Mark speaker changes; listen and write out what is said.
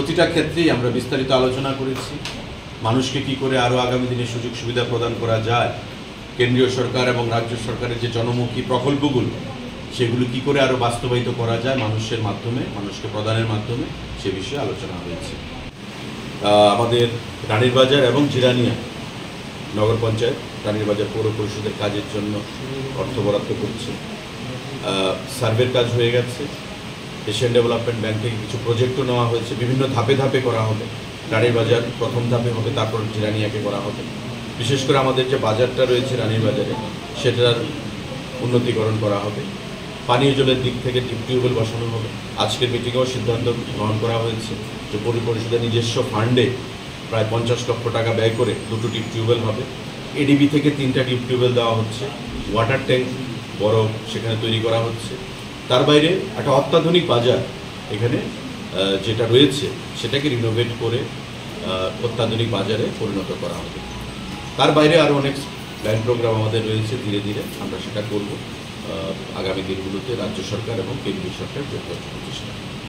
Speaker 1: প্রতিটা ক্ষেত্রেই আমরা বিস্তারিত আলোচনা করেছি। মানুষকে কি করে আরও আগামী দিনে সুযোগ সুবিধা প্রদান করা যায়, কেন্দ্রীয় সরকার এবং রাজ্য সরকারের যে জনমুখী প্রকল্পগুলো সেগুলো কি করে আরও বাস্তবায়িত করা যায় মানুষের মাধ্যমে, মানুষকে প্রদানের মাধ্যমে, সে বিষয়ে আলোচনা হয়েছে। আমাদের রানীর বাজার এবং জিরানিয়া নগর পঞ্চায়েত রানীর বাজার পৌর পরিষদের কাজের জন্য অর্থ বরাদ্দ করছে। সার্ভের কাজ হয়ে গেছে। এশিয়ান ডেভেলপমেন্ট ব্যাংক থেকে কিছু প্রজেক্টও নেওয়া হয়েছে। বিভিন্ন ধাপে ধাপে করা হবে। রানীর বাজার প্রথম ধাপে হবে, তারপর জিরানিয়াকে করা হবে। বিশেষ করে আমাদের যে বাজারটা রয়েছে রানীর বাজারে সেটার উন্নতিকরণ করা হবে। পানীয় জলের দিক থেকে টিউবওয়েল বসানো হবে। আজকের মিটিংয়েও সিদ্ধান্ত গ্রহণ করা হয়েছে যে পৌর পরিষদের নিজস্ব ফান্ডে প্রায় 50 লক্ষ টাকা ব্যয় করে 2টো টিউবওয়েল হবে। এডিবি থেকে 3টা টিউবওয়েল দেওয়া হচ্ছে। ওয়াটার ট্যাঙ্ক বড় সেখানে তৈরি করা হচ্ছে। তার বাইরে একটা অত্যাধুনিক বাজার এখানে যেটা রয়েছে সেটাকে রিনোভেট করে অত্যাধুনিক বাজারে পরিণত করা হবে। তার বাইরে আরও অনেক প্ল্যান প্রোগ্রাম আমাদের রয়েছে। ধীরে ধীরে আমরা সেটা করব আগামী দিনগুলোতে রাজ্য সরকার এবং কেন্দ্রীয় সরকার যৌথ প্রচেষ্টা।